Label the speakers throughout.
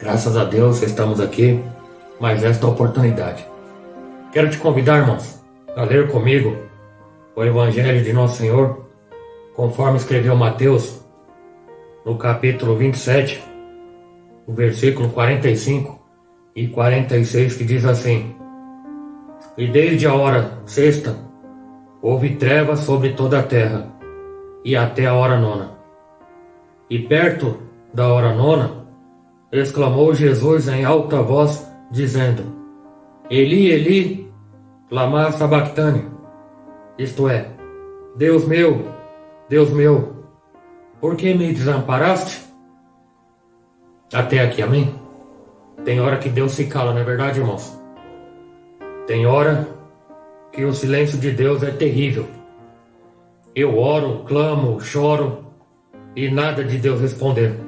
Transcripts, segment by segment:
Speaker 1: Graças a Deus estamos aqui, mais esta oportunidade. Quero te convidar, irmãos, a ler comigo o Evangelho de Nosso Senhor, conforme escreveu Mateus, no capítulo 27, o versículo 45 e 46, que diz assim: E desde a hora sexta houve trevas sobre toda a terra, e até a hora nona. E perto da hora nona, exclamou Jesus em alta voz, dizendo: Eli, Eli, lama sabachthani, isto é, Deus meu, por que me desamparaste? Até aqui, amém? Tem hora que Deus se cala, não é verdade, irmãos? Tem hora que o silêncio de Deus é terrível. Eu oro, clamo, choro e nada de Deus responder.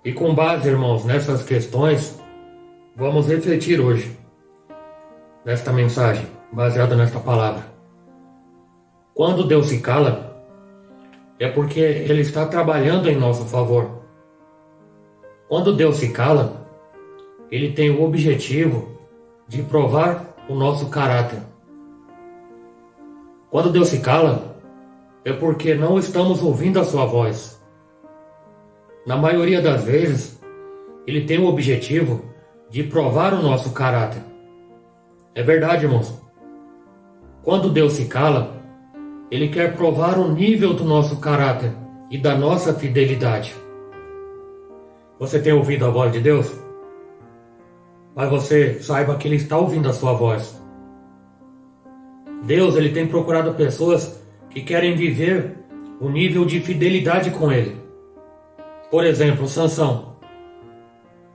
Speaker 1: E com base, irmãos, nessas questões, vamos refletir hoje, nesta mensagem, baseada nesta palavra. Quando Deus se cala, é porque Ele está trabalhando em nosso favor. Quando Deus se cala, Ele tem o objetivo de provar o nosso caráter. Quando Deus se cala, é porque não estamos ouvindo a sua voz. Na maioria das vezes, Ele tem o objetivo de provar o nosso caráter. É verdade, irmãos. Quando Deus se cala, Ele quer provar o nível do nosso caráter e da nossa fidelidade. Você tem ouvido a voz de Deus? Mas você saiba que Ele está ouvindo a sua voz. Deus, Ele tem procurado pessoas que querem viver o nível de fidelidade com Ele. Por exemplo, Sansão.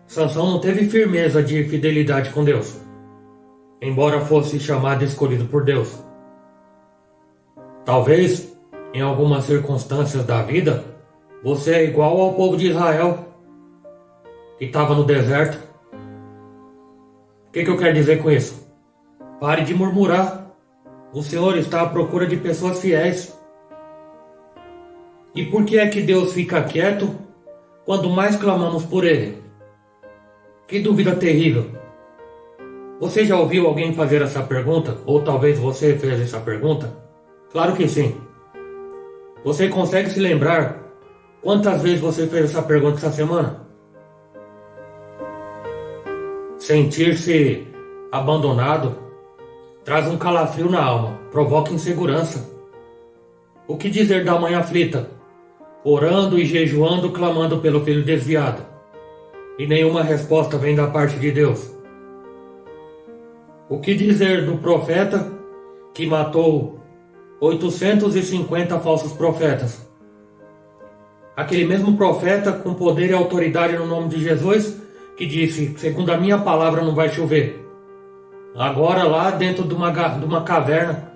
Speaker 1: Sansão não teve firmeza de fidelidade com Deus, embora fosse chamado e escolhido por Deus. Talvez, em algumas circunstâncias da vida, você é igual ao povo de Israel, que estava no deserto. O que eu quero dizer com isso? Pare de murmurar. O Senhor está à procura de pessoas fiéis. E por que é que Deus fica quieto quando mais clamamos por Ele? Que dúvida terrível! Você já ouviu alguém fazer essa pergunta? Ou talvez você fez essa pergunta? Claro que sim. Você consegue se lembrar quantas vezes você fez essa pergunta essa semana? Sentir-se abandonado traz um calafrio na alma, provoca insegurança. O que dizer da mãe aflita, orando e jejuando, clamando pelo filho desviado, e nenhuma resposta vem da parte de Deus? O que dizer do profeta que matou 850 falsos profetas? Aquele mesmo profeta com poder e autoridade no nome de Jesus, que disse: segundo a minha palavra não vai chover. Agora lá dentro de uma caverna,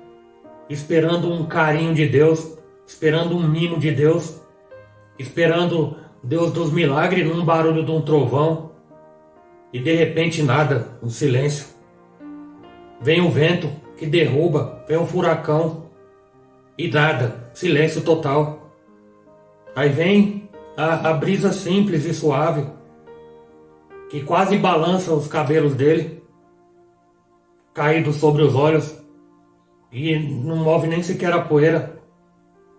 Speaker 1: esperando um carinho de Deus, esperando um mimo de Deus, esperando Deus dos milagres num barulho de um trovão, e de repente nada, um silêncio. Vem o vento que derruba, vem um furacão e nada, silêncio total. Aí vem a brisa simples e suave, que quase balança os cabelos dele, caídos sobre os olhos, e não move nem sequer a poeira.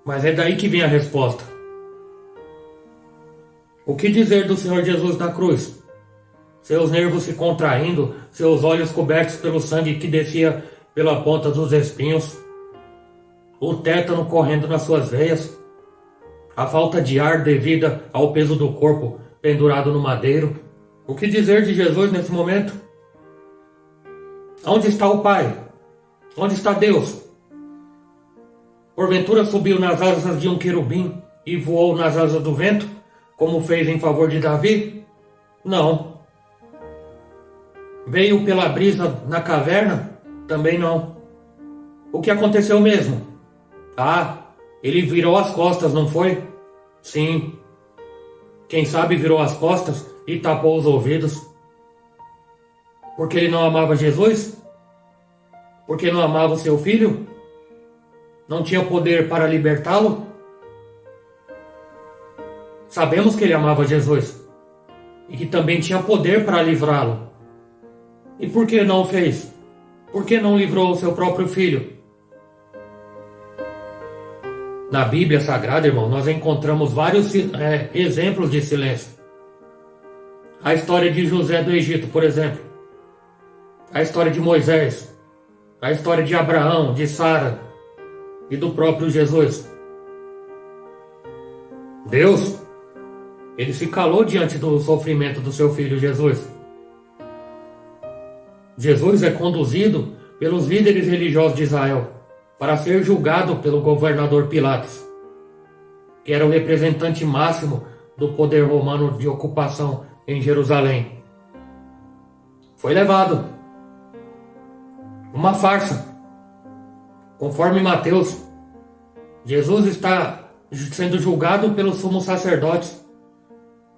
Speaker 1: Mas é daí que vem a resposta. O que dizer do Senhor Jesus na cruz? Seus nervos se contraindo, seus olhos cobertos pelo sangue que descia pela ponta dos espinhos, o tétano correndo nas suas veias, a falta de ar devida ao peso do corpo pendurado no madeiro. O que dizer de Jesus nesse momento? Onde está o Pai? Onde está Deus? Porventura subiu nas asas de um querubim e voou nas asas do vento, como fez em favor de Davi? Não. Veio pela brisa na caverna? Também não. O que aconteceu mesmo? Ele virou as costas, não foi? Sim. Quem sabe virou as costas e tapou os ouvidos. Porque ele não amava Jesus? Porque não amava o seu filho? Não tinha poder para libertá-lo? Sabemos que ele amava Jesus. e que também tinha poder para livrá-lo. E por que não o fez? Por que não livrou o seu próprio filho? Na Bíblia Sagrada, irmão, nós encontramos vários exemplos de silêncio. A história de José do Egito, por exemplo. A história de Moisés. A história de Abraão, de Sara e do próprio Jesus. Deus, ele se calou diante do sofrimento do seu filho Jesus. Jesus é conduzido pelos líderes religiosos de Israel para ser julgado pelo governador Pilatos, que era o representante máximo do poder romano de ocupação em Jerusalém. Foi levado. Uma farsa. Conforme Mateus, Jesus está sendo julgado pelos sumos sacerdotes,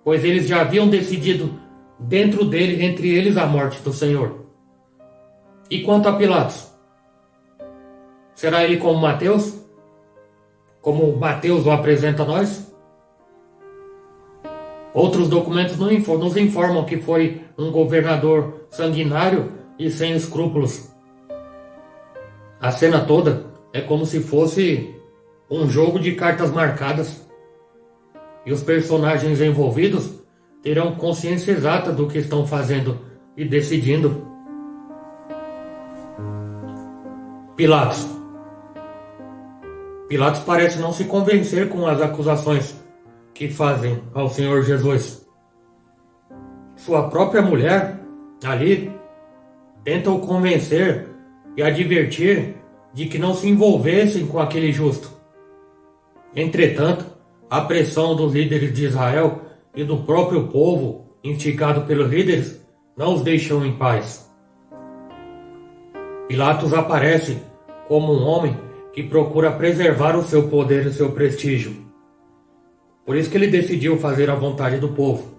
Speaker 1: pois eles já haviam decidido dentro dele, entre eles, a morte do Senhor. E quanto a Pilatos? Será ele como Mateus? Como Mateus o apresenta a nós? Outros documentos nos informam que foi um governador sanguinário e sem escrúpulos. A cena toda é como se fosse um jogo de cartas marcadas. E os personagens envolvidos terão consciência exata do que estão fazendo e decidindo. Pilatos parece não se convencer com as acusações que fazem ao Senhor Jesus. Sua própria mulher, ali, tenta o convencer e advertir de que não se envolvessem com aquele justo. Entretanto, a pressão dos líderes de Israel e do próprio povo, instigado pelos líderes, não os deixam em paz. Pilatos aparece como um homem que procura preservar o seu poder e o seu prestígio. Por isso que ele decidiu fazer a vontade do povo.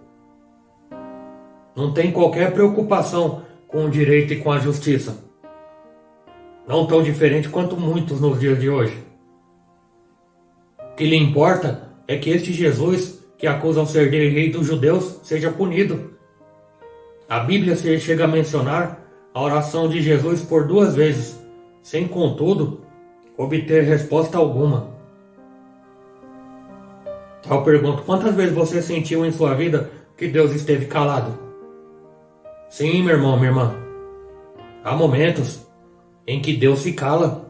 Speaker 1: Não tem qualquer preocupação com o direito e com a justiça. Não tão diferente quanto muitos nos dias de hoje. O que lhe importa é que este Jesus, que acusam ser de rei dos judeus, seja punido. A Bíblia chega a mencionar a oração de Jesus por 2 vezes, sem, contudo, obter resposta alguma. Eu pergunto, quantas vezes você sentiu em sua vida que Deus esteve calado? Sim, meu irmão, minha irmã. Há momentos em que Deus se cala.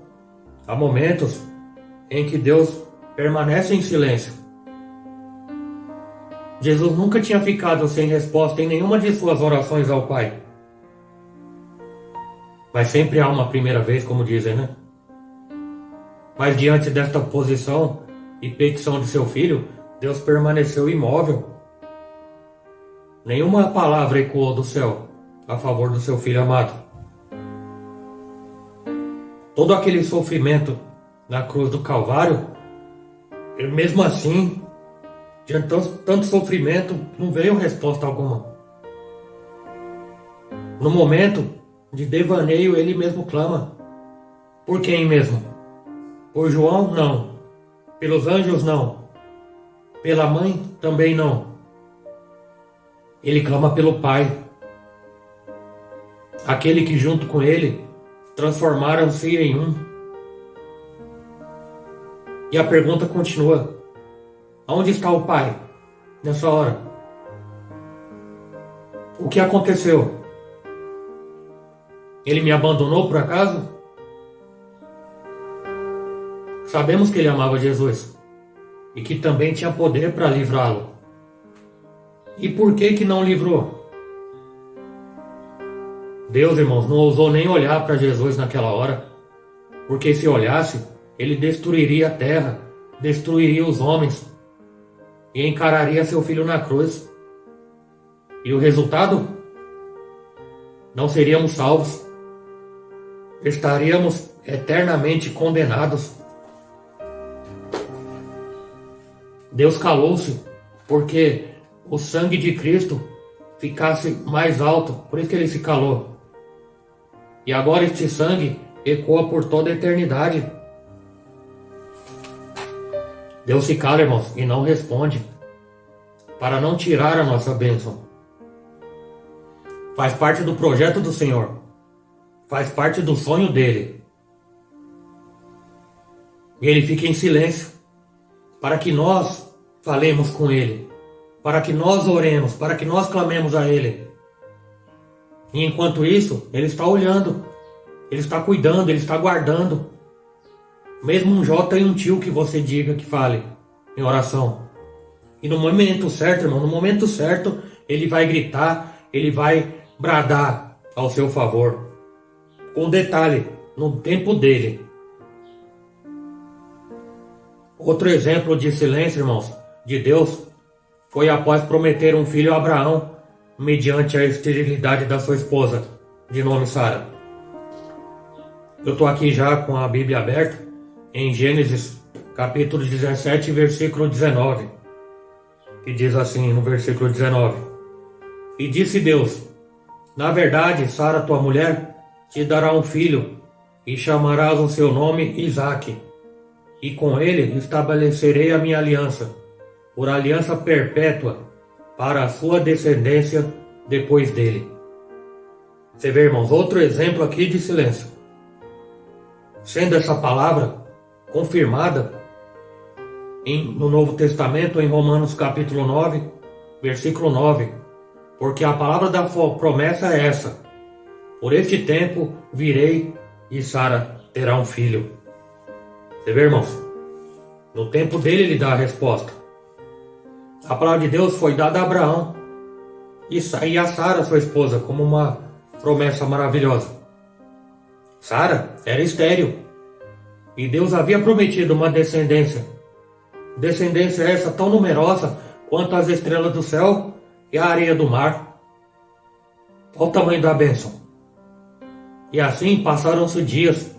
Speaker 1: Há momentos em que Deus permanece em silêncio. Jesus nunca tinha ficado sem resposta em nenhuma de suas orações ao Pai. Mas sempre há uma primeira vez, como dizem, né? Mas diante desta posição e petição de seu filho, Deus permaneceu imóvel. Nenhuma palavra ecoou do céu a favor do seu filho amado. Todo aquele sofrimento na cruz do Calvário, mesmo assim, diante de tanto sofrimento, não veio resposta alguma. No momento de devaneio, ele mesmo clama. Por quem mesmo? Por João? Não. Pelos anjos? Não. Pela mãe? Também não. Ele clama pelo Pai. Aquele que junto com ele transformaram-se em um. E a pergunta continua. Onde está o Pai nessa hora? O que aconteceu? Ele me abandonou por acaso? Sabemos que ele amava Jesus e que também tinha poder para livrá-lo. E por que não livrou? Deus, irmãos, não ousou nem olhar para Jesus naquela hora, porque se olhasse, ele destruiria a terra, destruiria os homens e encararia seu filho na cruz. E o resultado? Não seríamos salvos. Estaríamos eternamente condenados. Deus calou-se porque o sangue de Cristo ficasse mais alto, por isso que ele se calou. E agora este sangue ecoa por toda a eternidade. Deus se cala, irmãos, e não responde, para não tirar a nossa bênção, faz parte do projeto do Senhor, faz parte do sonho dele. E ele fica em silêncio para que nós falemos com ele, para que nós oremos, para que nós clamemos a ele. E enquanto isso, ele está olhando, ele está cuidando, ele está guardando. Mesmo um jota e um tio que você diga que fale em oração. E no momento certo, irmão, no momento certo, ele vai gritar, ele vai bradar ao seu favor. Com detalhe, no tempo dele. Outro exemplo de silêncio, irmãos, de Deus, foi após prometer um filho a Abraão, mediante a esterilidade da sua esposa, de nome Sara. Eu estou aqui já com a Bíblia aberta, em Gênesis, capítulo 17, versículo 19, que diz assim, no versículo 19: E disse Deus: Na verdade, Sara, tua mulher, te dará um filho, e chamarás o seu nome Isaque, e com ele estabelecerei a minha aliança, por aliança perpétua, para a sua descendência depois dele. Você vê, irmãos, outro exemplo aqui de silêncio. Sendo essa palavra confirmada no Novo Testamento, em Romanos capítulo 9, versículo 9. Porque a palavra da promessa é essa: por este tempo virei e Sara terá um filho. Você vê, irmãos? No tempo dele ele dá a resposta. A palavra de Deus foi dada a Abraão e a Sara, sua esposa, como uma promessa maravilhosa. Sara era estéril e Deus havia prometido uma descendência. Descendência essa tão numerosa quanto as estrelas do céu e a areia do mar. Olha o tamanho da bênção. E assim passaram-se dias,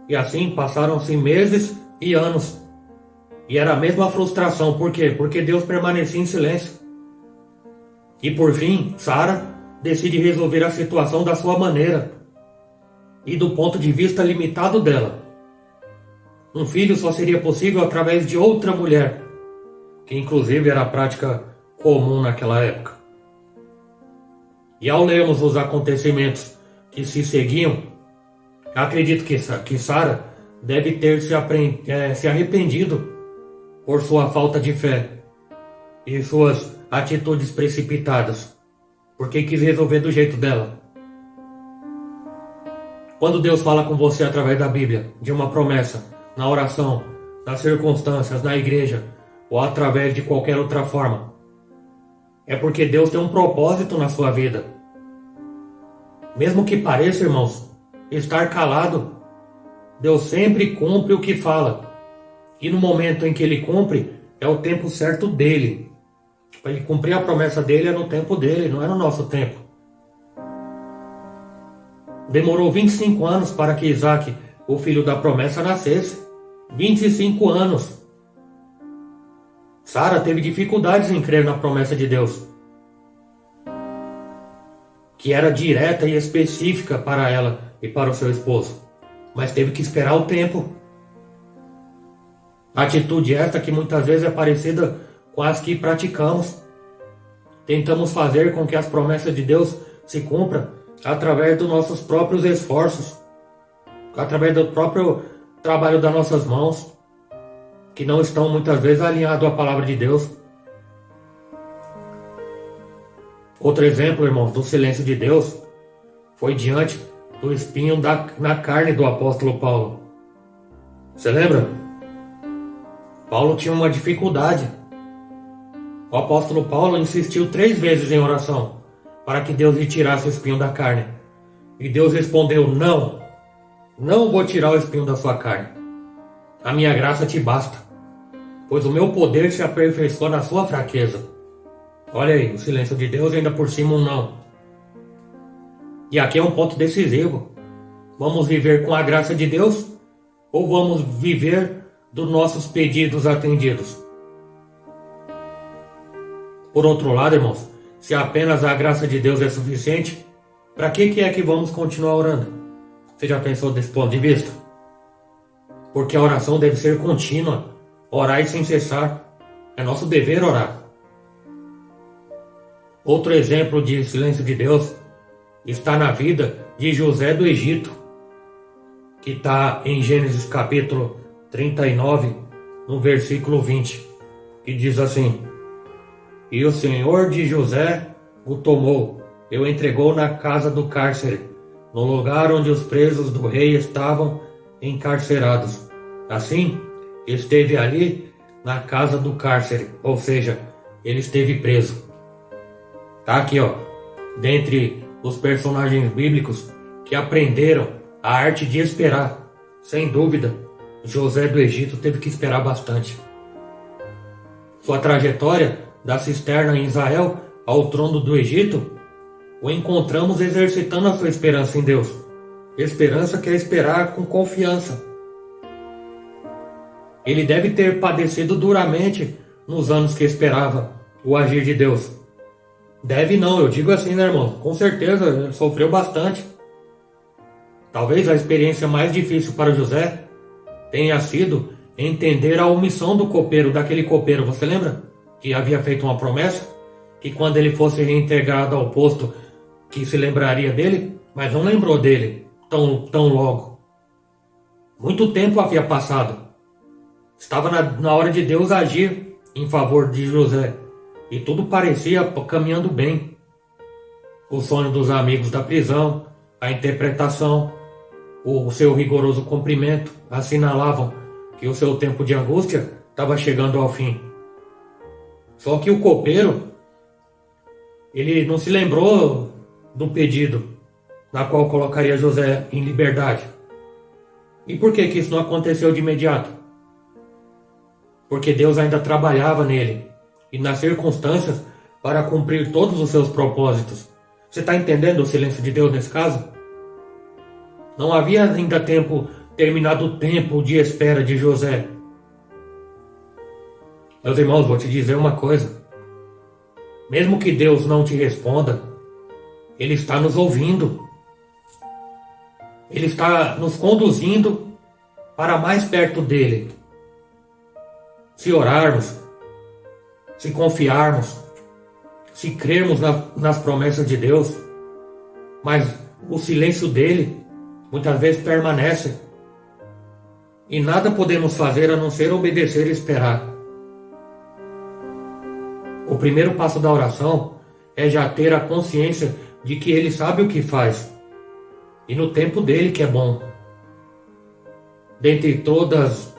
Speaker 1: e assim passaram-se meses e anos. E era a mesma frustração. Por quê? Porque Deus permanecia em silêncio. E por fim, Sara decide resolver a situação da sua maneira e do ponto de vista limitado dela. Um filho só seria possível através de outra mulher, que inclusive era a prática comum naquela época. E ao lermos os acontecimentos que se seguiam, acredito que Sara deve ter se arrependido por sua falta de fé e suas atitudes precipitadas, porque quis resolver do jeito dela. Quando Deus fala com você através da Bíblia, de uma promessa, na oração, nas circunstâncias, na igreja, ou através de qualquer outra forma, é porque Deus tem um propósito na sua vida. Mesmo que pareça, irmãos, estar calado, Deus sempre cumpre o que fala. E no momento em que Ele cumpre, é o tempo certo dele. Para Ele cumprir a promessa dele é no tempo dele, não é no nosso tempo. Demorou 25 anos para que Isaque, o filho da promessa, nascesse. 25 anos. Sara teve dificuldades em crer na promessa de Deus, que era direta e específica para ela e para o seu esposo, mas teve que esperar o tempo. Atitude esta que muitas vezes é parecida com as que praticamos. Tentamos fazer com que as promessas de Deus se cumpram através dos nossos próprios esforços, através do próprio trabalho das nossas mãos, que não estão muitas vezes alinhados à palavra de Deus. Outro exemplo, irmãos, do silêncio de Deus foi diante do espinho na carne do apóstolo Paulo. Você lembra? Paulo tinha uma dificuldade. O apóstolo Paulo insistiu 3 vezes em oração para que Deus lhe tirasse o espinho da carne. E Deus respondeu: não, não vou tirar o espinho da sua carne. A minha graça te basta, pois o meu poder se aperfeiçoa na sua fraqueza. Olha aí, o silêncio de Deus, ainda por cima um não. E aqui é um ponto decisivo. Vamos viver com a graça de Deus ou vamos viver dos nossos pedidos atendidos? Por outro lado, irmãos, se apenas a graça de Deus é suficiente, para que é que vamos continuar orando? Você já pensou desse ponto de vista? Porque a oração deve ser contínua, orar e sem cessar. É nosso dever orar. Outro exemplo de silêncio de Deus está na vida de José do Egito, que está em Gênesis capítulo 39, no versículo 20, que diz assim: E o Senhor de José o tomou, e o entregou na casa do cárcere, no lugar onde os presos do rei estavam encarcerados. Assim, esteve ali na casa do cárcere, ou seja, ele esteve preso. Tá aqui, ó, dentre os personagens bíblicos que aprenderam a arte de esperar. Sem dúvida, José do Egito teve que esperar bastante. Sua trajetória da cisterna em Israel ao trono do Egito, o encontramos exercitando a sua esperança em Deus. Esperança que é esperar com confiança. Ele deve ter padecido duramente nos anos que esperava o agir de Deus. Deve não, eu digo assim, né, irmão? Com certeza, sofreu bastante. Talvez a experiência mais difícil para José tenha sido entender a omissão do copeiro, daquele copeiro, você lembra? Que havia feito uma promessa, que quando ele fosse reintegrado ao posto, que se lembraria dele, mas não lembrou dele tão logo. Muito tempo havia passado. Estava na hora de Deus agir em favor de José, e tudo parecia caminhando bem. O sonho dos amigos da prisão, a interpretação, o seu rigoroso cumprimento assinalavam que o seu tempo de angústia estava chegando ao fim. Só que o copeiro, ele não se lembrou do pedido na qual colocaria José em liberdade. E por que isso não aconteceu de imediato? Porque Deus ainda trabalhava nele e nas circunstâncias para cumprir todos os seus propósitos. Você está entendendo o silêncio de Deus nesse caso? Não havia ainda terminado o tempo de espera de José. Meus irmãos, vou te dizer uma coisa. Mesmo que Deus não te responda, Ele está nos ouvindo. Ele está nos conduzindo para mais perto dele. Se orarmos, se confiarmos, se crermos nas promessas de Deus, mas o silêncio dele muitas vezes permanece e nada podemos fazer a não ser obedecer e esperar. O primeiro passo da oração é já ter a consciência de que Ele sabe o que faz e no tempo dele que é bom. Dentre todas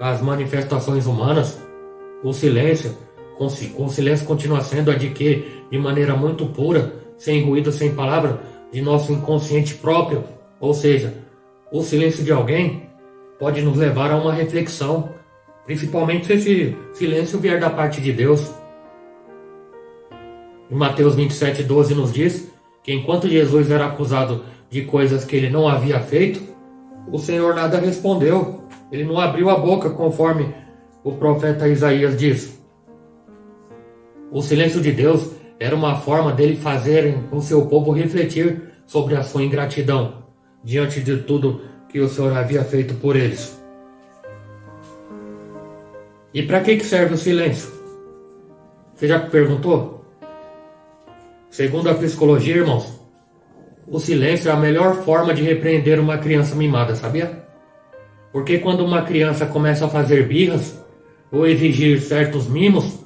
Speaker 1: as manifestações humanas, o silêncio continua sendo a de que, de maneira muito pura, sem ruído, sem palavra, de nosso inconsciente próprio, ou seja, o silêncio de alguém pode nos levar a uma reflexão, principalmente se esse silêncio vier da parte de Deus. Em Mateus 27:12 nos diz que enquanto Jesus era acusado de coisas que ele não havia feito, o Senhor nada respondeu. Ele não abriu a boca, conforme o profeta Isaías diz. O silêncio de Deus era uma forma dele fazer o seu povo refletir sobre a sua ingratidão diante de tudo que o Senhor havia feito por eles. E para que serve o silêncio? Você já perguntou? Segundo a psicologia, irmãos, o silêncio é a melhor forma de repreender uma criança mimada, sabia? Porque quando uma criança começa a fazer birras ou exigir certos mimos,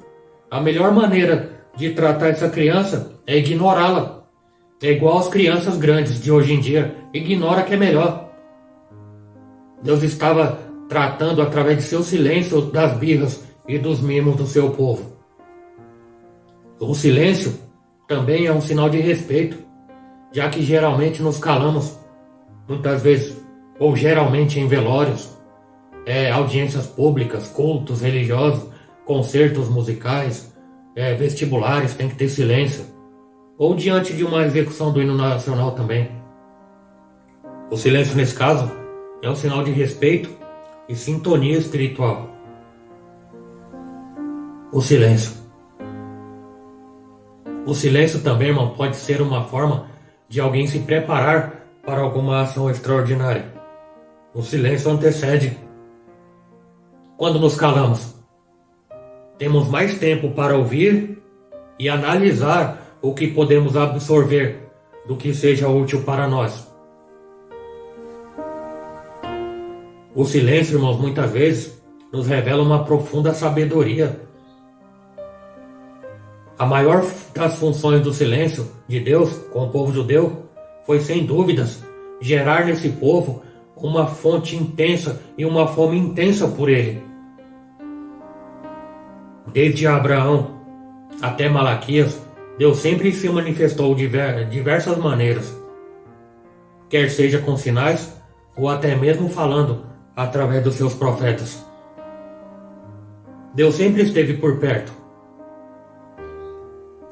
Speaker 1: a melhor maneira de tratar essa criança é ignorá-la. É igual as crianças grandes de hoje em dia, ignora que é melhor. Deus estava tratando através de seu silêncio das birras e dos mimos do seu povo. O silêncio também é um sinal de respeito, já que geralmente nos calamos, muitas vezes, ou geralmente em velórios, audiências públicas, cultos religiosos, concertos musicais, vestibulares, tem que ter silêncio. Ou diante de uma execução do hino nacional também. O silêncio, nesse caso, é um sinal de respeito e sintonia espiritual. O silêncio. O silêncio também, irmão, pode ser uma forma de alguém se preparar para alguma ação extraordinária. O silêncio antecede. Quando nos calamos, temos mais tempo para ouvir e analisar o que podemos absorver do que seja útil para nós. O silêncio, irmãos, muitas vezes nos revela uma profunda sabedoria. A maior das funções do silêncio de Deus com o povo judeu foi, sem dúvidas, gerar nesse povo uma fonte intensa e uma fome intensa por ele. Desde Abraão até Malaquias, Deus sempre se manifestou de diversas maneiras, quer seja com sinais ou até mesmo falando através dos seus profetas. Deus sempre esteve por perto.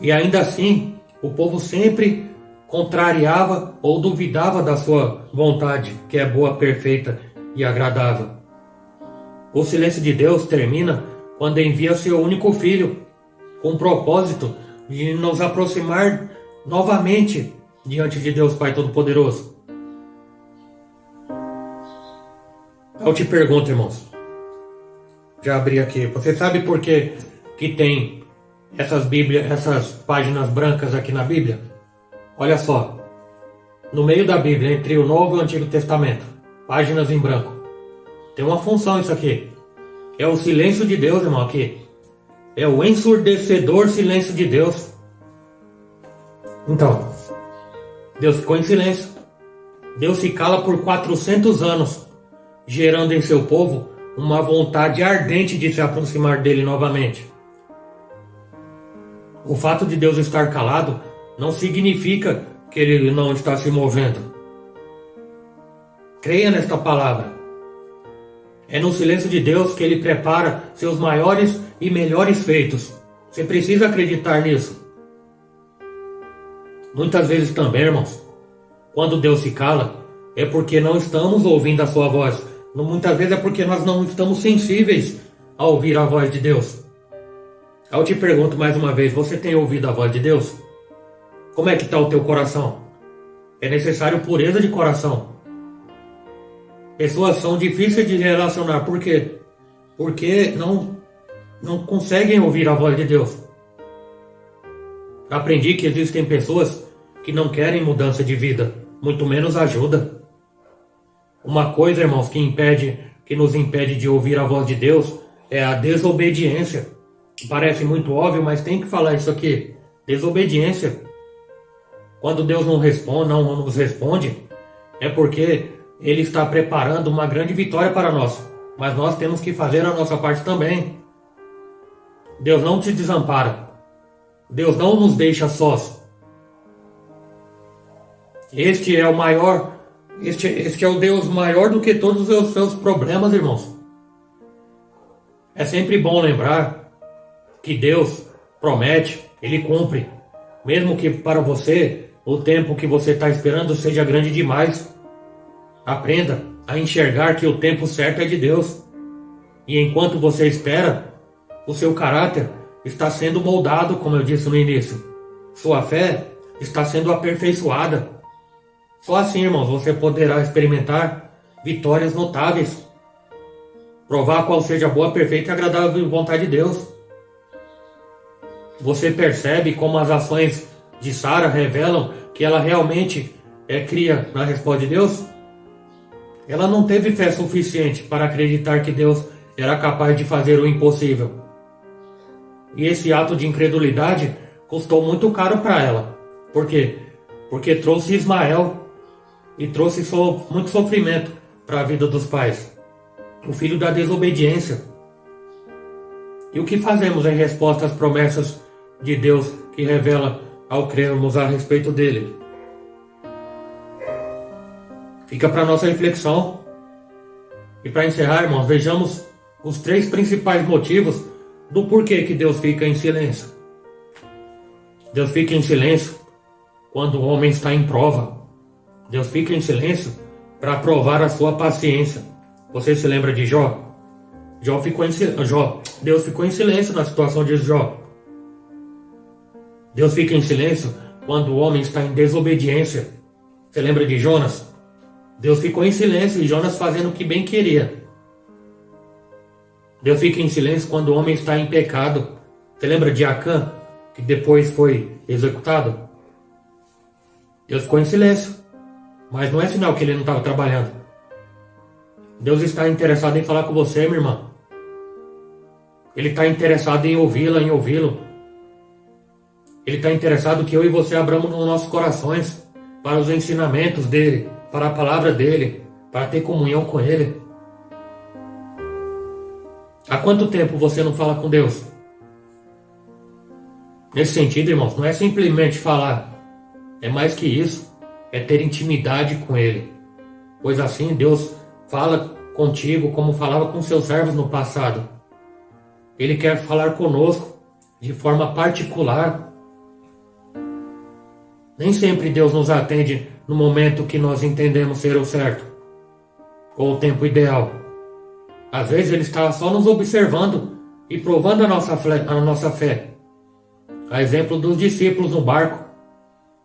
Speaker 1: E ainda assim, o povo sempre contrariava ou duvidava da sua vontade, que é boa, perfeita e agradável. O silêncio de Deus termina quando envia seu único filho, com o propósito de nos aproximar novamente diante de Deus Pai Todo-Poderoso. Eu te pergunto, irmãos, já abri aqui, você sabe por que tem essas páginas brancas aqui na Bíblia? Olha só, no meio da Bíblia, entre o Novo e o Antigo Testamento, páginas em branco, tem uma função isso aqui. É o silêncio de Deus, irmão, aqui. É o ensurdecedor silêncio de Deus. Então, Deus ficou em silêncio. Deus se cala por 400 anos, gerando em seu povo uma vontade ardente de se aproximar dele novamente. O fato de Deus estar calado não significa que ele não está se movendo. Creia nesta palavra. É no silêncio de Deus que ele prepara seus maiores e melhores feitos. Você precisa acreditar nisso. Muitas vezes também, irmãos, quando Deus se cala, é porque não estamos ouvindo a sua voz. Muitas vezes é porque nós não estamos sensíveis a ouvir a voz de Deus. Eu te pergunto mais uma vez, você tem ouvido a voz de Deus? Como é que está o teu coração? É necessário pureza de coração. Pessoas são difíceis de relacionar. Por quê? Porque não conseguem ouvir a voz de Deus. Aprendi que existem pessoas que não querem mudança de vida, muito menos ajuda. Uma coisa, irmãos, que nos impede de ouvir a voz de Deus é a desobediência. Parece muito óbvio, mas tem que falar isso aqui. Desobediência. Quando Deus não nos responde, é porque Ele está preparando uma grande vitória para nós. Mas nós temos que fazer a nossa parte também. Deus não te desampara. Deus não nos deixa sós. Este é o Deus maior do que todos os seus problemas, irmãos. É sempre bom lembrar que Deus promete, Ele cumpre. Mesmo que para você o tempo que você está esperando seja grande demais. Aprenda a enxergar que o tempo certo é de Deus. E enquanto você espera, o seu caráter está sendo moldado, como eu disse no início. Sua fé está sendo aperfeiçoada. Só assim, irmãos, você poderá experimentar vitórias notáveis. Provar qual seja a boa, perfeita e agradável vontade de Deus. Você percebe como as ações de Sara revelam que ela realmente cria na resposta de Deus? Ela não teve fé suficiente para acreditar que Deus era capaz de fazer o impossível. E esse ato de incredulidade custou muito caro para ela. Por quê? Porque trouxe Ismael e trouxe muito sofrimento para a vida dos pais. O filho da desobediência. E o que fazemos em resposta às promessas de Deus que revela ao crermos a respeito dele? Fica para nossa reflexão. E para encerrar, irmãos, vejamos os 3 principais motivos do porquê que Deus fica em silêncio. Deus fica em silêncio quando o homem está em prova. Deus fica em silêncio para provar a sua paciência. Você se lembra de Jó? Deus ficou em silêncio na situação de Jó. Deus fica em silêncio quando o homem está em desobediência. Você lembra de Jonas? Deus ficou em silêncio e Jonas fazendo o que bem queria. Deus fica em silêncio quando o homem está em pecado. Você lembra de Acã, que depois foi executado? Deus ficou em silêncio. Mas não é sinal que ele não estava trabalhando. Deus está interessado em falar com você, minha irmã. Ele está interessado em ouvi-la, em ouvi-lo. Ele está interessado que eu e você abramos nos nossos corações para os ensinamentos dele, para a palavra dele, para ter comunhão com ele. Há quanto tempo você não fala com Deus? Nesse sentido, irmãos, não é simplesmente falar. É mais que isso. É ter intimidade com ele. Pois assim Deus fala contigo como falava com seus servos no passado. Ele quer falar conosco de forma particular. Nem sempre Deus nos atende no momento que nós entendemos ser o certo, ou o tempo ideal. Às vezes Ele está só nos observando e provando a nossa fé. A exemplo dos discípulos no barco,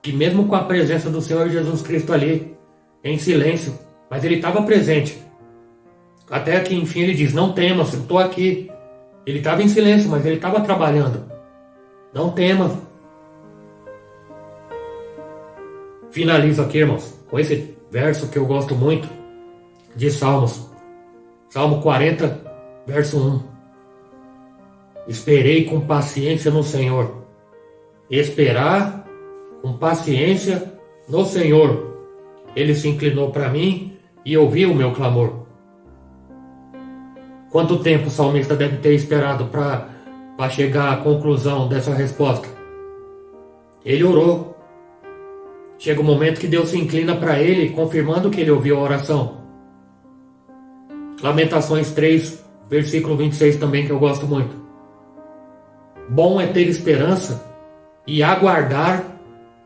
Speaker 1: que mesmo com a presença do Senhor Jesus Cristo ali, em silêncio, mas Ele estava presente. Até que enfim Ele diz, não temas, eu estou aqui. Ele estava em silêncio, mas Ele estava trabalhando. Não temas. Finalizo aqui, irmãos, com esse verso que eu gosto muito de Salmos. Salmo 40, verso 1. Esperei com paciência no Senhor. Esperar com paciência no Senhor. Ele se inclinou para mim e ouviu o meu clamor. Quanto tempo o salmista deve ter esperado para chegar à conclusão dessa resposta? Ele orou. Chega um momento que Deus se inclina para ele, confirmando que ele ouviu a oração. Lamentações 3, versículo 26 também, que eu gosto muito. Bom é ter esperança e aguardar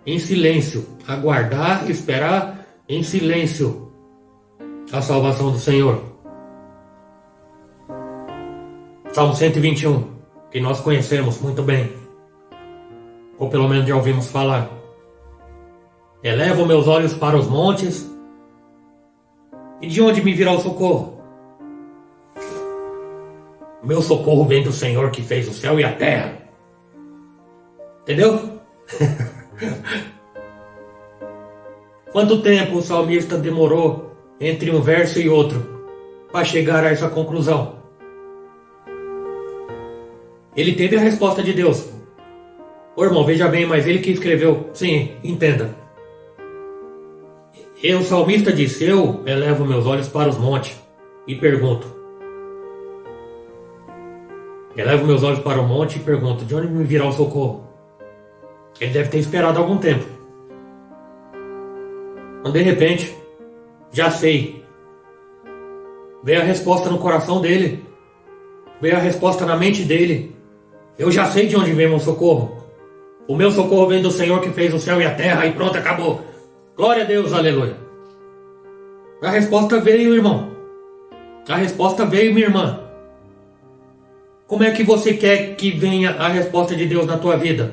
Speaker 1: em silêncio. Aguardar, esperar em silêncio a salvação do Senhor. Salmo 121, que nós conhecemos muito bem, ou pelo menos já ouvimos falar. Elevo meus olhos para os montes, e de onde me virá o socorro? O meu socorro vem do Senhor que fez o céu e a terra. Entendeu? Quanto tempo o salmista demorou entre um verso e outro para chegar a essa conclusão? Ele teve a resposta de Deus. Ô irmão, veja bem, mas ele que escreveu. Sim, entenda. O salmista disse, eu elevo meus olhos para os montes e pergunto. Elevo meus olhos para o monte e pergunto, de onde me virá o socorro? Ele deve ter esperado algum tempo. Mas de repente, já sei. Veio a resposta no coração dele. Veio a resposta na mente dele. Eu já sei de onde vem meu socorro. O meu socorro vem do Senhor que fez o céu e a terra e pronto, acabou. Glória a Deus, aleluia. A resposta veio, irmão. A resposta veio, minha irmã. Como é que você quer que venha a resposta de Deus na tua vida?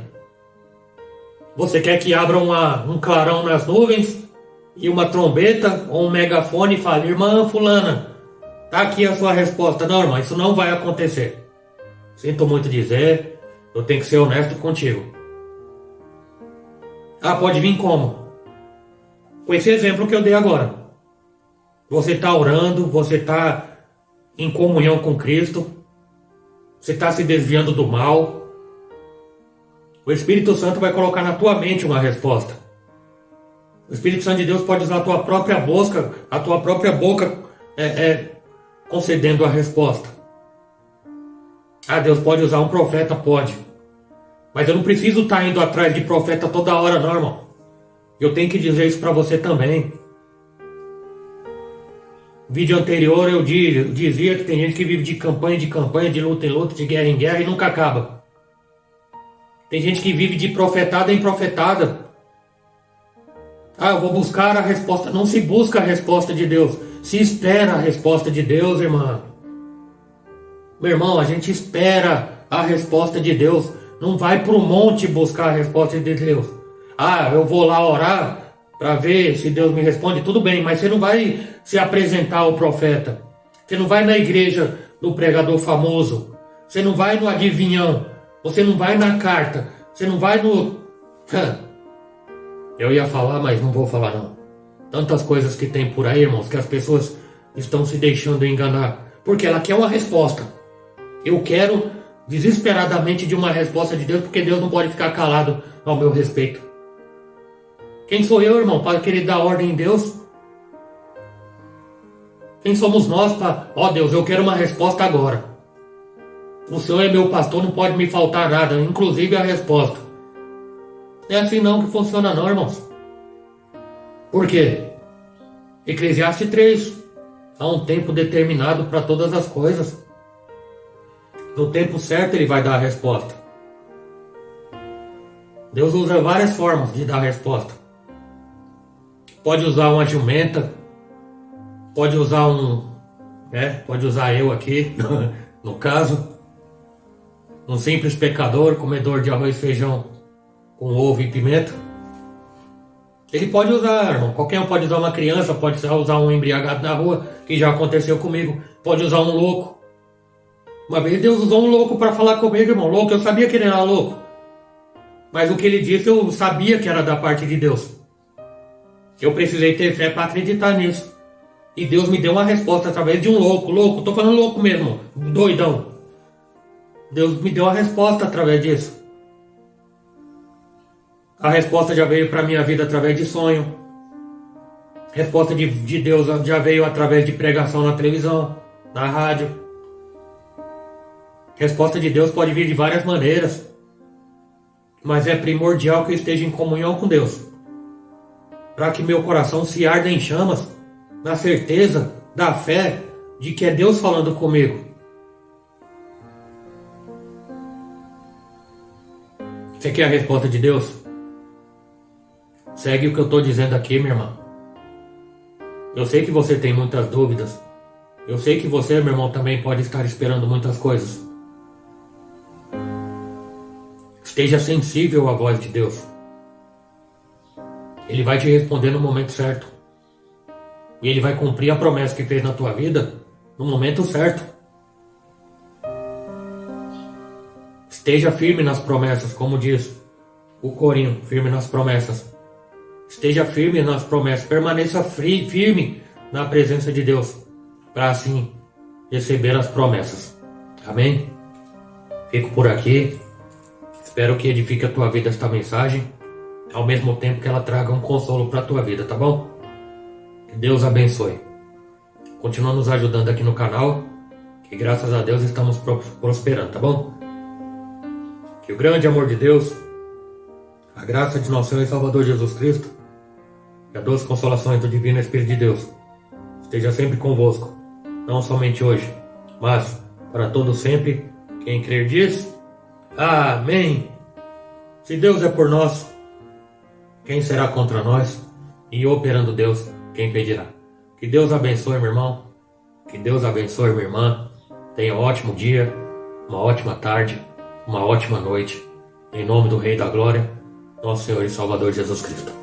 Speaker 1: Você quer que abra um clarão nas nuvens e uma trombeta ou um megafone e fale, irmã fulana, tá aqui a sua resposta. Não, irmão, isso não vai acontecer. Sinto muito dizer, eu tenho que ser honesto contigo. Ah, pode vir como? Com esse exemplo que eu dei agora. Você está orando, você está em comunhão com Cristo, você está se desviando do mal. O Espírito Santo vai colocar na tua mente uma resposta. O Espírito Santo de Deus pode usar a tua própria boca, concedendo a resposta. Ah, Deus pode usar um profeta? Pode. Mas eu não preciso estar indo atrás de profeta toda hora, não, irmão. Eu tenho que dizer isso para você também. No vídeo anterior eu dizia que tem gente que vive de campanha, de luta em luta, de guerra em guerra e nunca acaba. Tem gente que vive de profetada em profetada. Ah, eu vou buscar a resposta. Não se busca a resposta de Deus. Se espera a resposta de Deus, irmã. Meu irmão, a gente espera a resposta de Deus. Não vai para o monte buscar a resposta de Deus. Ah, eu vou lá orar para ver se Deus me responde. Tudo bem, mas você não vai se apresentar ao profeta. Você não vai na igreja do pregador famoso. Você não vai no adivinhão. Você não vai na carta. Você não vai no... Eu ia falar, mas não vou falar não. Tantas coisas que tem por aí, irmãos, que as pessoas estão se deixando enganar. Porque ela quer uma resposta. Eu quero desesperadamente de uma resposta de Deus, porque Deus não pode ficar calado ao meu respeito. Quem sou eu, irmão, para querer dar ordem em Deus? Quem somos nós para... Ó Deus, eu quero uma resposta agora. O Senhor é meu pastor, não pode me faltar nada, inclusive a resposta. Não é assim não que funciona não, irmãos. Por quê? Eclesiastes 3. Há um tempo determinado para todas as coisas. No tempo certo ele vai dar a resposta. Deus usa várias formas de dar a resposta. Pode usar uma jumenta. Pode usar pode usar eu aqui, no caso. Um simples pecador, comedor de arroz e feijão com ovo e pimenta. Ele pode usar, irmão. Qualquer um pode usar uma criança, pode usar um embriagado na rua, que já aconteceu comigo. Pode usar um louco. Uma vez Deus usou um louco para falar comigo, irmão. Louco, eu sabia que ele era louco. Mas o que ele disse eu sabia que era da parte de Deus. Eu precisei ter fé para acreditar nisso. E Deus me deu uma resposta através de um louco. Louco, tô falando louco mesmo, doidão. Deus me deu uma resposta através disso. A resposta já veio para minha vida através de sonho. A resposta de Deus já veio através de pregação na televisão, na rádio. A resposta de Deus pode vir de várias maneiras. Mas é primordial que eu esteja em comunhão com Deus. Para que meu coração se arda em chamas, na certeza da fé de que é Deus falando comigo. Você quer a resposta de Deus? Segue o que eu estou dizendo aqui, minha irmã. Eu sei que você tem muitas dúvidas. Eu sei que você, meu irmão, também pode estar esperando muitas coisas. Esteja sensível à voz de Deus. Ele vai te responder no momento certo. E Ele vai cumprir a promessa que fez na tua vida no momento certo. Esteja firme nas promessas, como diz o corinho, firme nas promessas. Esteja firme nas promessas, permaneça firme na presença de Deus, para assim receber as promessas. Amém? Fico por aqui. Espero que edifique a tua vida esta mensagem, ao mesmo tempo que ela traga um consolo para a tua vida, tá bom? Que Deus abençoe. Continua nos ajudando aqui no canal, que graças a Deus estamos prosperando, tá bom? Que o grande amor de Deus, a graça de nosso Senhor e Salvador Jesus Cristo, e a doce consolação do Divino Espírito de Deus esteja sempre convosco, não somente hoje, mas para todo sempre. Quem crer diz, amém. Se Deus é por nós, quem será contra nós? E operando Deus, quem pedirá? Que Deus abençoe, meu irmão. Que Deus abençoe, minha irmã. Tenha um ótimo dia, uma ótima tarde, uma ótima noite. Em nome do Rei da Glória, nosso Senhor e Salvador Jesus Cristo.